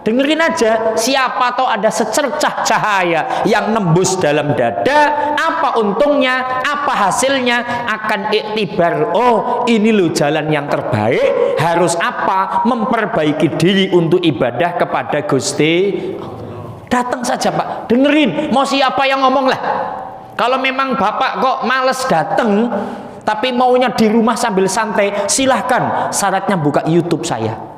Dengerin aja, siapa tahu ada secercah cahaya yang nembus dalam dada, apa untungnya, apa hasilnya, akan iktibar, oh ini loh jalan yang terbaik, harus apa, memperbaiki diri untuk ibadah kepada Gusti. Datang saja Pak, dengerin, mau siapa yang ngomong lah. Kalau memang Bapak kok males datang, tapi maunya di rumah sambil santai, silahkan, syaratnya buka YouTube saya.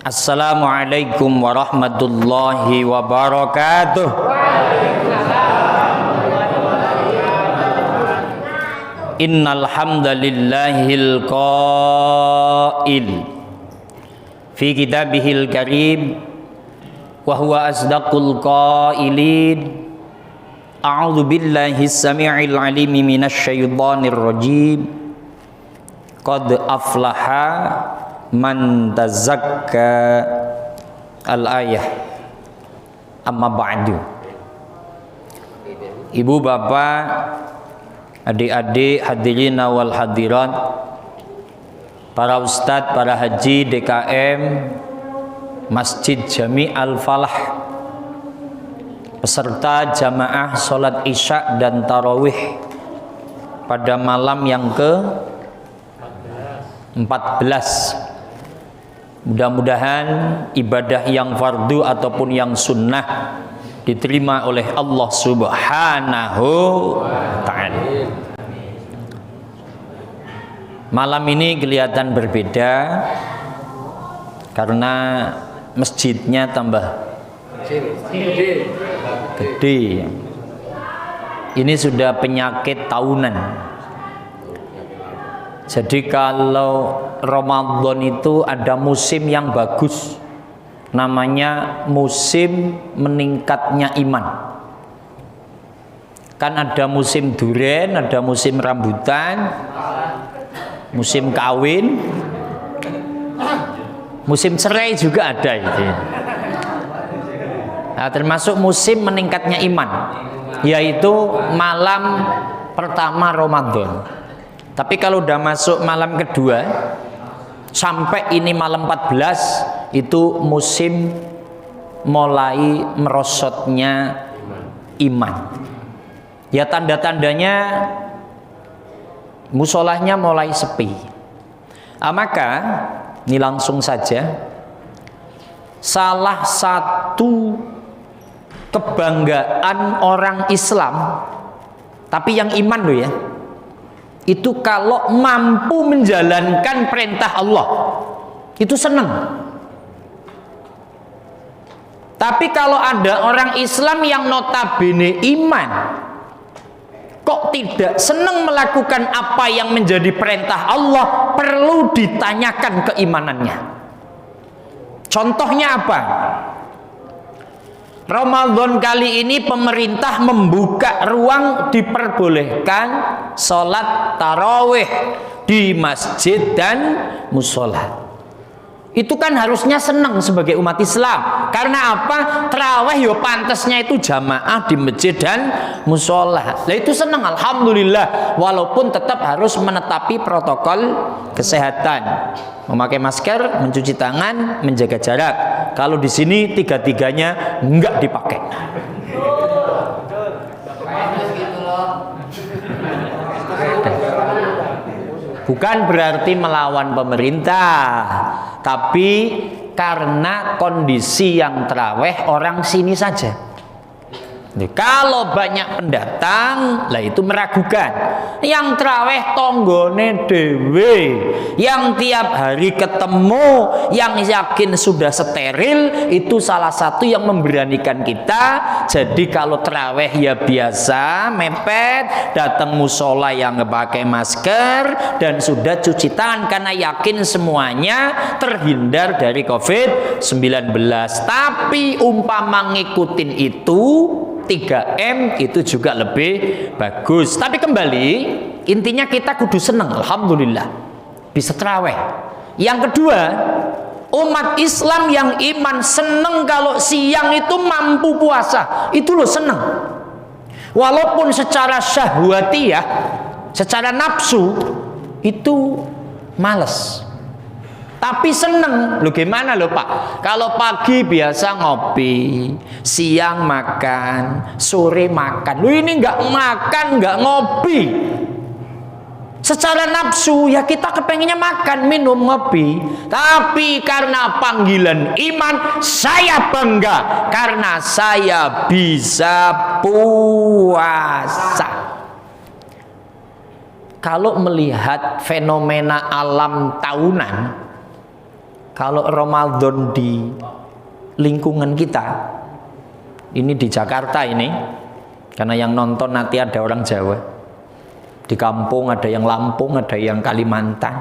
Assalamualaikum warahmatullahi wabarakatuh. Innal hamdalillahil qail fi kitabihil karim wa huwa asdaqul qailin. A'udzu billahi samii'il 'aliim minasy syaithaanir rajiim. Qad aflaha man tazakka al-ayah. Amma ba'du. Ibu bapak, adik-adik, hadirin wal hadirat, para ustadz, para haji DKM Masjid Jami Al-Falah, peserta jamaah sholat isya dan tarawih pada malam yang ke-14. Mudah-mudahan ibadah yang fardu ataupun yang sunnah diterima oleh Allah Subhanahu wa ta'ala. Malam ini kelihatan berbeda karena masjidnya tambah gede. Ini sudah penyakit tahunan. Jadi kalau Ramadan itu ada musim yang bagus, namanya musim meningkatnya iman. Kan ada musim duren, ada musim rambutan, musim kawin, musim cerai juga ada itu. Nah, termasuk musim meningkatnya iman, yaitu malam pertama Ramadan. Tapi kalau udah masuk malam kedua sampai ini malam 14, itu musim mulai merosotnya iman. Ya tanda-tandanya musolahnya mulai sepi. Maka ini langsung saja, salah satu kebanggaan orang Islam, tapi yang iman loh ya, itu kalau mampu menjalankan perintah Allah, itu senang. Tapi kalau ada orang Islam yang notabene iman, kok tidak senang melakukan apa yang menjadi perintah Allah, perlu ditanyakan keimanannya. Contohnya apa? Ramadan kali ini pemerintah membuka ruang diperbolehkan sholat tarawih di masjid dan musola. Itu kan harusnya senang sebagai umat Islam. Karena apa? Tarawih yo pantasnya itu jamaah di masjid dan musola. Nah itu senang, alhamdulillah. Walaupun tetap harus menetapi protokol kesehatan, memakai masker, mencuci tangan, menjaga jarak. Kalau di sini tiga-tiganya enggak dipakai. Bukan berarti melawan pemerintah, tapi karena kondisi yang terawih orang sini saja. Kalau banyak pendatang, lah itu meragukan. Yang terawih tonggone dewe, yang tiap hari ketemu, yang yakin sudah steril, itu salah satu yang memberanikan kita. Jadi kalau terawih ya biasa, mepet, datang musola yang nggak pakai masker dan sudah cuci tangan karena yakin semuanya terhindar dari COVID-19. Tapi umpama ngikutin itu 3M itu juga lebih bagus. Tapi kembali, intinya kita kudu seneng, alhamdulillah bisa terawih. Yang kedua, Umat Islam yang iman seneng kalau siang itu mampu puasa. Itu loh seneng. Walaupun secara syahwatiyah, secara nafsu itu males. Tapi seneng. Loh gimana loh Pak? Kalau pagi biasa ngopi, siang makan, sore makan. Loh ini nggak makan, nggak ngopi. Secara nafsu ya kita kepengennya makan, minum, ngopi. Tapi karena panggilan iman, saya bangga karena saya bisa puasa. Kalau melihat fenomena alam tahunan, kalau Ramadan di lingkungan kita, ini di Jakarta ini, karena yang nonton nanti ada orang Jawa. Di kampung ada yang Lampung, ada yang Kalimantan.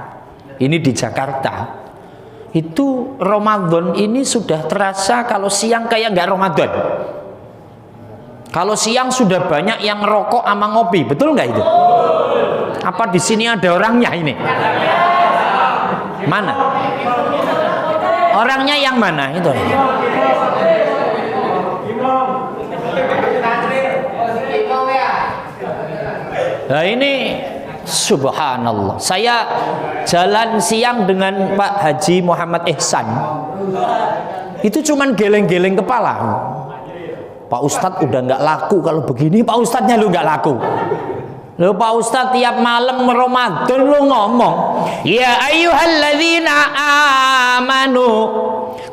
Ini di Jakarta. Itu Ramadan ini sudah terasa kalau siang kayak nggak Ramadan. Kalau siang sudah banyak yang rokok sama ngopi, betul nggak itu? Apa di sini ada orangnya ini? Mana? Orangnya yang mana itu? Nah ini subhanallah. Saya jalan siang dengan Pak Haji Muhammad Ihsan. Itu cuman geleng-geleng kepala. Pak Ustadz udah nggak laku kalau begini. Pak Ustadznya lu nggak laku. Lu Pak Ustadz tiap malam Ramadan lu ngomong, ya ayyuhalladzina amanu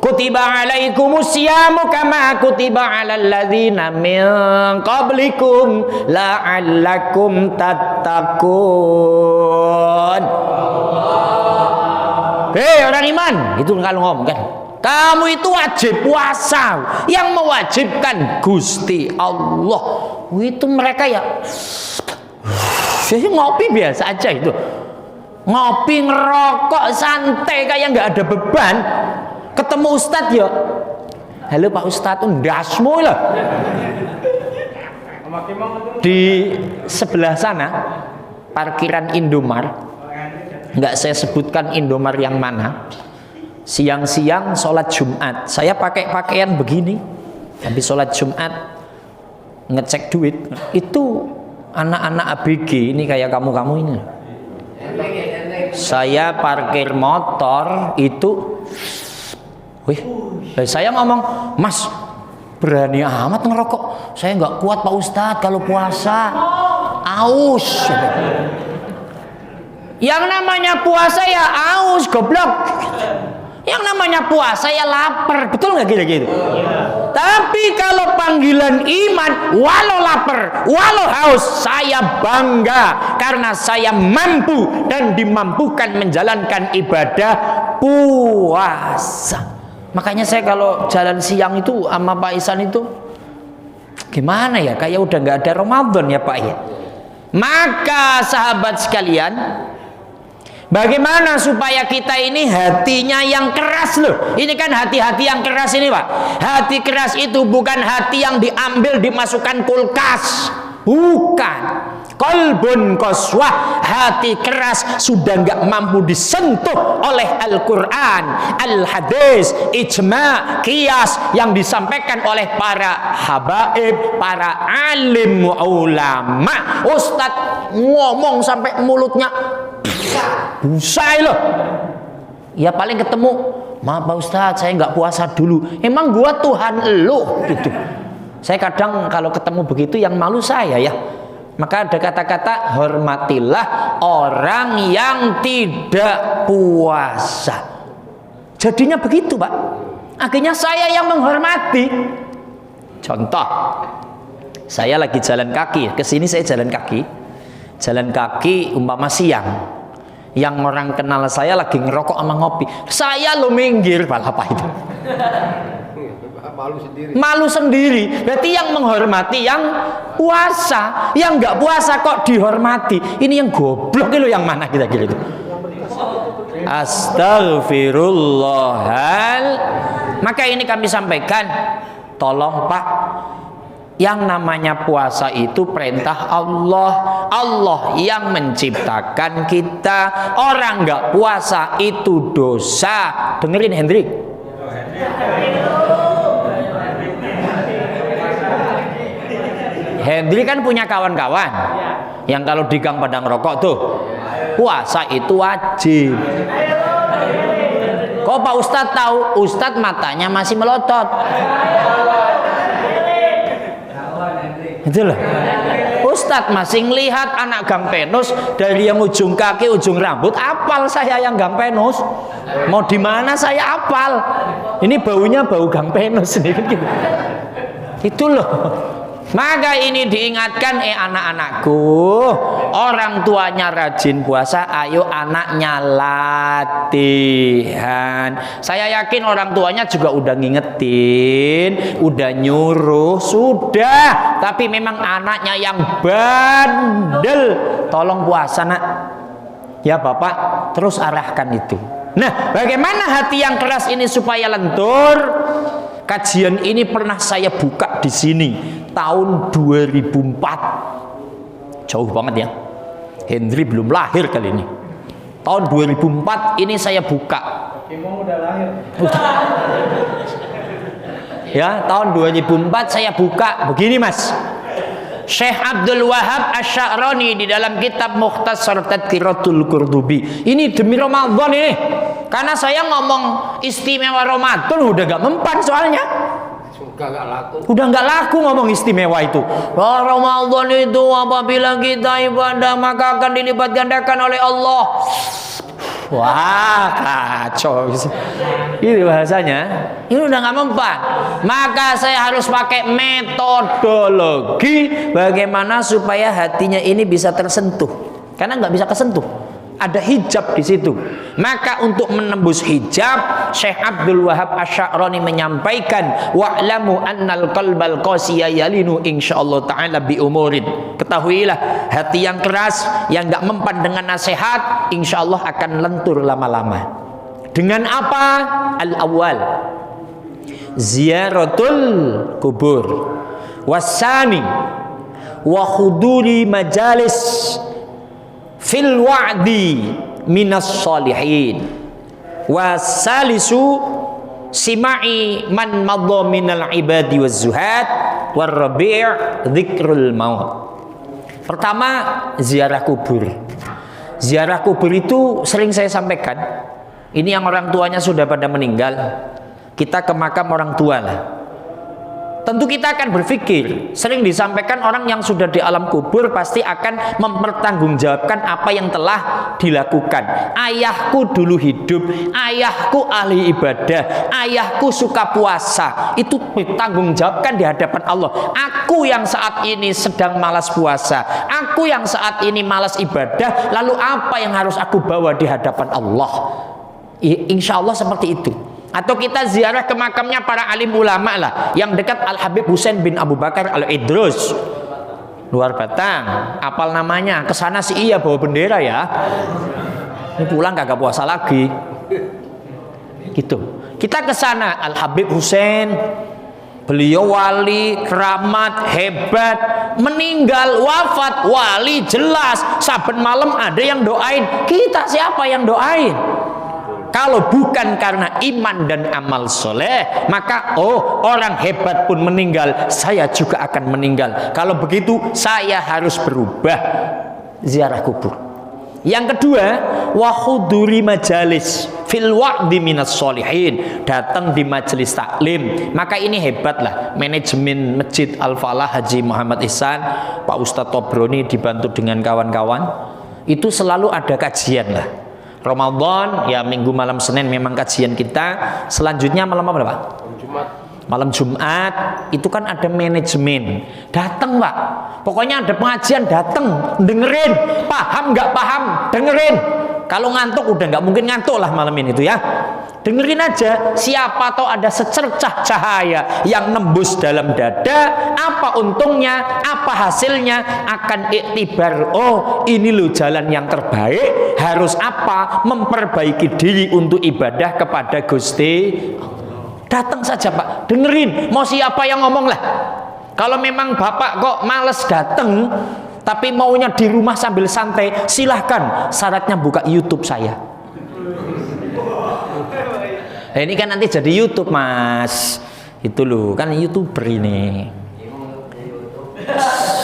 kutiba alaikumus syamu kama kutiba alal ladzina min qablikum la'allakum tattaqun. Hei orang iman, itu kalau ngomong kan, kamu itu wajib puasa. Yang mewajibkan Gusti Allah. Itu mereka ya ngopi biasa aja itu. Ngopi, ngerokok, santai kayak nggak ada beban. Ketemu Ustadz ya, halo Pak Ustadz, ndasmu lah. Di sebelah sana parkiran Indomar, nggak saya sebutkan Indomar yang mana. Siang-siang sholat Jumat, saya pakai pakaian begini. Habis sholat Jumat ngecek duit, itu anak-anak ABG ini kayak kamu-kamu ini. Saya parkir motor itu, wih, saya ngomong, Mas, berani amat ngerokok. Saya nggak kuat Pak Ustadz kalau puasa, aus. Yang namanya puasa ya aus, goblok. Yang namanya puasa ya lapar, betul nggak gitu-gitu? Tapi kalau panggilan iman, walau lapar, walau haus, saya bangga karena saya mampu dan dimampukan menjalankan ibadah puasa. Makanya saya kalau jalan siang itu sama Pak Ihsan itu, gimana ya? Kayak udah nggak ada Ramadan ya Pak ya. Maka sahabat sekalian, bagaimana supaya kita ini hatinya yang keras loh. Ini kan hati-hati yang keras ini Pak. Hati keras itu bukan hati yang diambil dimasukkan kulkas. Bukan. Qalbun qaswah, hati keras sudah nggak mampu disentuh oleh Al-Quran, Al-Hadis, ijma, qiyas yang disampaikan oleh para habaib, para alim ulama. Ustadz ngomong sampai mulutnya usai loh. Ya paling ketemu, maaf Pak Ustadz saya nggak puasa dulu. Emang gua Tuhan lu gitu. Saya kadang kalau ketemu begitu yang malu saya ya. Maka ada kata-kata, hormatilah orang yang tidak puasa. Jadinya begitu Pak. Akhirnya saya yang menghormati. Contoh, saya lagi jalan kaki. Kesini saya jalan kaki. Jalan kaki umpama siang. Yang orang kenal saya lagi ngerokok sama ngopi. Saya lo minggir, malah apa itu? Malu sendiri. Berarti yang menghormati yang puasa, yang nggak puasa kok dihormati. Ini yang goblok itu yang mana kita gitu. Astagfirullahal. Maka ini kami sampaikan, tolong Pak, Yang namanya puasa itu perintah Allah. Allah yang menciptakan kita. Orang nggak puasa itu dosa. Dengerin Hendrik. Hendrik kan punya kawan-kawan yang kalau di gang pada ngerokok tuh, puasa itu wajib. Kok Pak Ustadz tahu? Ustadz matanya masih melotot. Itu loh. Ustadz masih ngelihat anak gang penus dari yang ujung kaki ujung rambut. Apal saya yang gang penus. Mau di mana saya apal. Ini baunya bau gang penus nih gitu. Itu loh. Maka ini diingatkan, anak-anakku, orang tuanya rajin puasa, ayo anaknya latihan. Saya yakin orang tuanya juga udah ngingetin, udah nyuruh, sudah. Tapi memang anaknya yang bandel. Tolong puasa nak. Ya Bapak, terus arahkan itu. Nah, bagaimana hati yang keras ini supaya lentur? Kajian ini pernah saya buka di sini tahun 2004. Jauh banget ya. Hendri belum lahir kali ini. Tahun 2004 ini saya buka. Imam udah lahir. Ya, tahun 2004 saya buka. Begini Mas. Syekh Abdul Wahab Asy-Sya'rani di dalam kitab Mukhtasar Tadhkiratul Qurtubi. Ini demi Ramadan ini. Karena saya ngomong istimewa Ramadan udah gak mempan soalnya. Udah gak laku ngomong istimewa itu. Ramadan itu apabila kita ibadah maka akan dilipat gandakan oleh Allah. Wah, kacau. Ini bahasanya. Ini udah gak mempan. Maka saya harus pakai metodologi bagaimana supaya hatinya ini bisa tersentuh. Karena nggak bisa kesentuh. Ada hijab di situ. Maka untuk menembus hijab, Syekh Abdul Wahab Asy-Sya'rani menyampaikan, wa'lamu annal qalbal qasiya yalinu insyaallah taala bi umurin. Ketahuilah, hati yang keras yang enggak mempan dengan nasihat, insyaallah akan lentur lama-lama. Dengan apa? Al-awwal, ziyaratul kubur. Wasani, wa khuduri majalis fil wa'di minas sholihin. Wasalisu sima'i man madha minal ibadi waz zuhad war rabi' dzikrul maut. Pertama, ziarah kubur. Ziarah kubur itu sering saya sampaikan. Ini yang orang tuanya sudah pada meninggal. Kita ke makam orang tua lah. Tentu kita akan berpikir, sering disampaikan orang yang sudah di alam kubur pasti akan mempertanggungjawabkan apa yang telah dilakukan. Ayahku dulu hidup, ayahku ahli ibadah, ayahku suka puasa. Itu bertanggungjawabkan di hadapan Allah. Aku yang saat ini sedang malas puasa, aku yang saat ini malas ibadah, lalu apa yang harus aku bawa di hadapan Allah? Insya Allah seperti itu. Atau kita ziarah ke makamnya para alim ulama lah, yang dekat Al-Habib Husain bin Abu Bakar Al-Idrus, luar Batang. Apal namanya? Kesana sih iya bawa bendera ya. Ini pulang kagak puasa lagi. Gitu. Kita ke sana, Al-Habib Husain, beliau wali, keramat, hebat, meninggal, wafat, wali jelas. Saben malam ada yang doain. Kita siapa yang doain? Kalau bukan karena iman dan amal soleh, maka orang hebat pun meninggal, saya juga akan meninggal. Kalau begitu saya harus berubah. Ziarah kubur. Yang kedua, wahuduri majalis fil wa'di minas sholihin. Datang di majelis taklim. Maka ini hebatlah manajemen Masjid Al-Falah Haji Muhammad Ihsan, Pak Ustadz Tobroni dibantu dengan kawan-kawan. Itu selalu ada kajian lah. Ramadan ya minggu malam Senin memang kajian kita. Selanjutnya malam apa Pak? Jumat. Malam Jumat itu kan ada manajemen. Datang Pak. Pokoknya ada pengajian datang, dengerin. Paham nggak paham, dengerin. Kalau ngantuk udah nggak mungkin ngantuk lah malam ini itu ya. Dengerin aja, siapa tahu ada secercah cahaya yang nembus dalam dada. Apa untungnya, apa hasilnya, akan iktibar. Oh, ini loh jalan yang terbaik. Harus apa? Memperbaiki diri untuk ibadah kepada Gusti. Datang saja Pak, dengerin. Mau siapa yang ngomong lah. Kalau memang Bapak kok males datang, tapi maunya di rumah sambil santai, silahkan. Syaratnya buka YouTube saya. Nah, ini kan nanti jadi YouTube, Mas. Itu loh, kan YouTuber ini.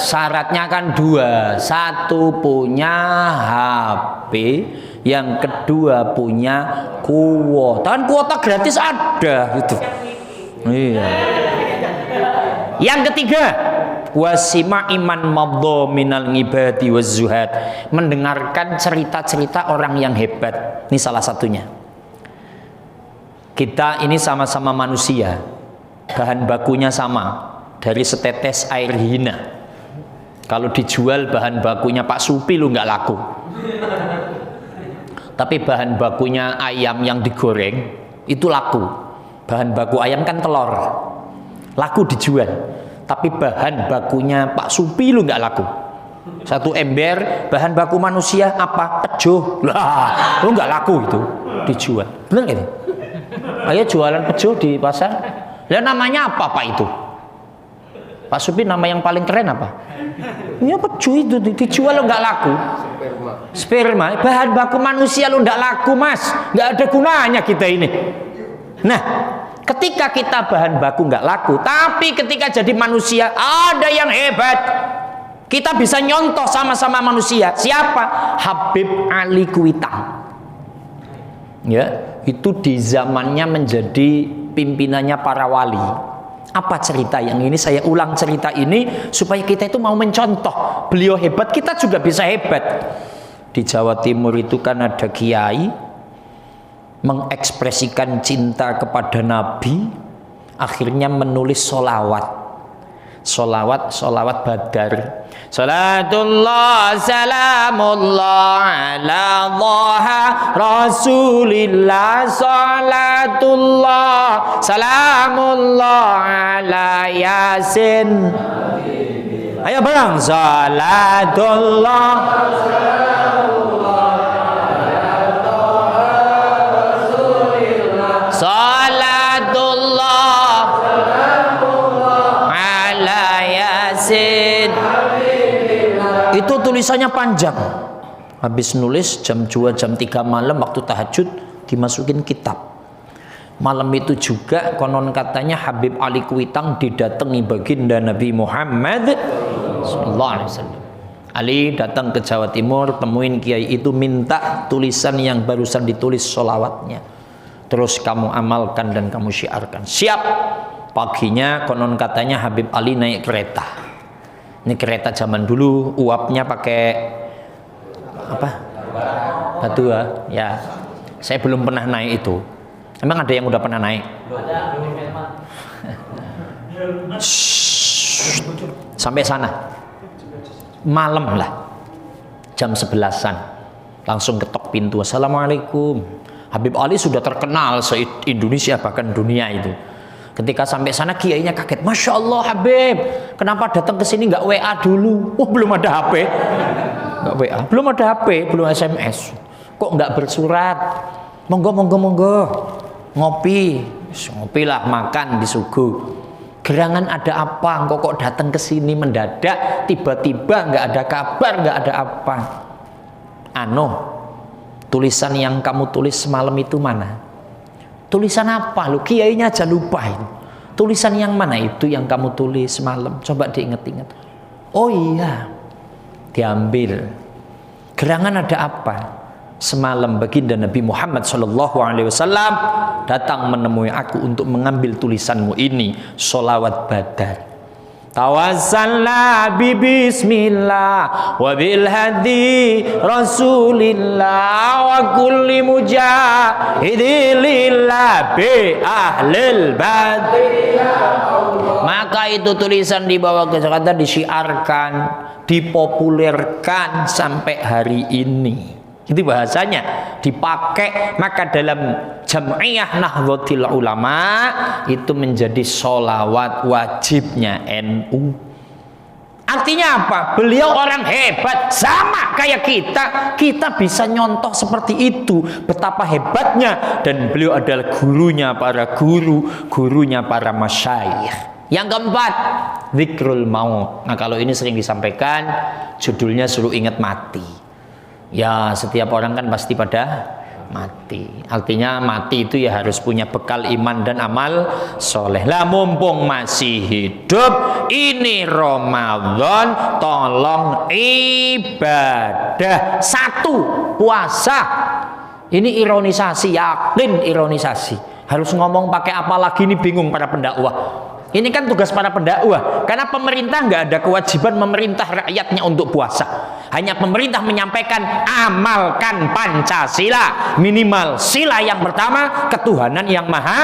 Syaratnya kan dua. Satu punya HP, yang kedua punya kuota. Kan kuota gratis ada gitu. Iya. Yang ketiga, wasima iman mabdo minal ngibati wazuhad, mendengarkan cerita-cerita orang yang hebat. Ini salah satunya. Kita ini sama-sama manusia, bahan bakunya sama, dari setetes air hina. Kalau dijual bahan bakunya Pak Supi lu nggak laku. Tapi bahan bakunya ayam yang digoreng itu laku. Bahan baku ayam kan telur, laku dijual. Tapi bahan bakunya Pak Supi lu nggak laku. Satu ember bahan baku manusia apa? Pejo. Lah, lu nggak laku itu dijual. Bener nggak ini? Ayo jualan pejo di pasar. Lah namanya apa Pak itu? Pak Supi nama yang paling keren apa? Ya pejo itu dijual lo nggak laku. Sperma. Bahan baku manusia lo nggak laku, Mas. Nggak ada gunanya kita ini. Nah, ketika kita bahan baku nggak laku, tapi ketika jadi manusia ada yang hebat. Kita bisa nyontoh sama-sama manusia. Siapa? Habib Ali Kuitang. Ya, itu di zamannya menjadi pimpinannya para wali. Apa cerita yang ini? Saya ulang cerita ini supaya kita itu mau mencontoh. Beliau hebat, kita juga bisa hebat. Di Jawa Timur itu kan ada kiai mengekspresikan cinta kepada Nabi, akhirnya menulis solawat badar. Salatullah salamullah ala dhaha rasulillah, salatullah salamullah ala yasin. Ayo bareng, salatullah salatullah ala yasin. Itu tulisannya panjang. Habis nulis jam 2 jam 3 malam waktu tahajud dimasukin kitab. Malam itu juga konon katanya Habib Ali Kuitang didatangi baginda Nabi Muhammad sallallahu alaihi wasallam. Ali datang ke Jawa Timur, temuin kiai itu, minta tulisan yang barusan ditulis solawatnya. Terus kamu amalkan dan kamu syiarkan. Siap. Paginya konon katanya Habib Ali naik kereta. Ini kereta zaman dulu, uapnya pakai apa? Batu ya. Saya belum pernah naik itu. Emang ada yang udah pernah naik? Sampai sana. Malam lah. Jam 11-an. Langsung ketok pintu. Assalamualaikum. Habib Ali sudah terkenal se-Indonesia bahkan dunia itu. Ketika sampai sana kiainya kaget. Masya Allah Habib, kenapa datang ke sini nggak WA dulu? Oh belum ada HP, nggak WA, belum ada HP, belum SMS. Kok nggak bersurat? Monggo, ngopi lah, makan disuguh. Gerangan ada apa? Kok datang ke sini mendadak, tiba-tiba nggak ada kabar, nggak ada apa? Tulisan yang kamu tulis semalam itu mana? Tulisan apa? Lu kiainya aja lupain. Tulisan yang mana itu yang kamu tulis semalam? Coba diinget-inget. Oh iya, diambil. Gerangan ada apa? Semalam baginda Nabi Muhammad SAW datang menemui aku untuk mengambil tulisanmu ini, solawat badar. Tawassalna bi bismillah wa bil hadi rasulillah wa kulli mujahidin lillah bi ahlil badri. Maka itu tulisan dibawa ke Jakarta, disiarkan, dipopulerkan sampai hari ini. Itu bahasanya dipakai. Maka dalam Jam'iyah Nahdlatul Ulama itu menjadi sholawat wajibnya NU. Artinya apa? Beliau orang hebat, sama kayak kita. Kita bisa nyontoh seperti itu, betapa hebatnya. Dan beliau adalah gurunya para guru, gurunya para masyayikh. Yang keempat, zikrul maut. Nah, kalau ini sering disampaikan, judulnya suruh ingat mati. Ya, setiap orang kan pasti pada mati. Artinya mati itu ya harus punya bekal iman dan amal soleh. Lah mumpung masih hidup, ini Ramadan, tolong ibadah. Satu, puasa. Ini ironisasi, yakin ironisasi. Harus ngomong pakai apa lagi, ini bingung para pendakwah. Ini kan tugas para pendakwah, karena pemerintah nggak ada kewajiban memerintah rakyatnya untuk puasa. Hanya pemerintah menyampaikan amalkan Pancasila, minimal sila yang pertama, ketuhanan yang maha.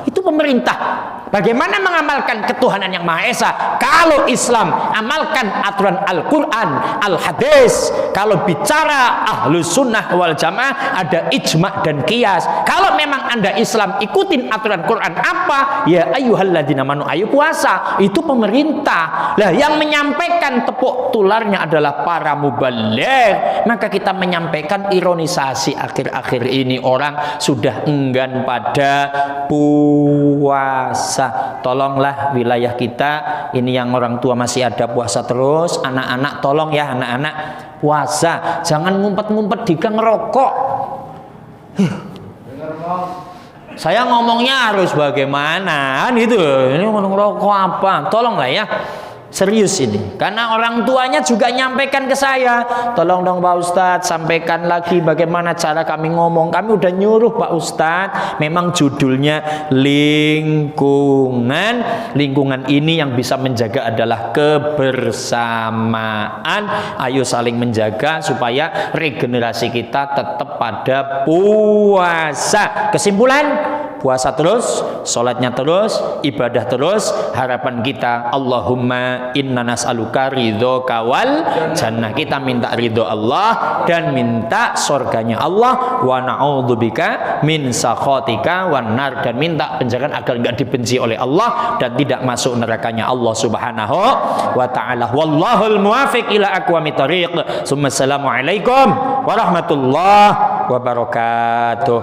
Itu pemerintah. Bagaimana mengamalkan ketuhanan yang Maha Esa? Kalau Islam, amalkan aturan Al-Quran, Al-Hadis. Kalau bicara Ahlus Sunnah wal Jamaah, ada ijma' dan qiyas. Kalau memang Anda Islam, ikutin aturan Quran apa? Ya ayyuhalladzina amanu, ayo puasa. Itu pemerintah. Lah yang menyampaikan tepuk tularnya adalah para mubaligh. Maka kita menyampaikan ironisasi akhir-akhir ini, orang sudah enggan pada puasa. Tolonglah wilayah kita ini yang orang tua masih ada puasa terus, anak-anak tolong ya, anak-anak puasa, jangan ngumpet-ngumpet di gang ngerokok. Saya ngomongnya harus bagaimana kan gitu, ini ngerokok apa, tolonglah ya. Serius ini, karena orang tuanya juga nyampaikan ke saya, tolong dong Pak Ustadz, sampaikan lagi bagaimana cara kami ngomong. Kami udah nyuruh Pak Ustadz, memang judulnya lingkungan. Lingkungan ini yang bisa menjaga adalah kebersamaan. Ayo saling menjaga supaya regenerasi kita tetap pada puasa. Kesimpulan, puasa terus, sholatnya terus, ibadah terus. Harapan kita, Allahumma inna nas'aluka ridhoka wal jannah. Kita minta ridho Allah dan minta surganya Allah. Wa na'udzubika min sakhatika wan nar, dan minta penjagaan agar enggak dibenci oleh Allah dan tidak masuk nerakanya Allah Subhanahu wa ta'ala. Wallahul muwafiq ila aqwamit thariq. Assalamualaikum warahmatullahi wabarakatuh.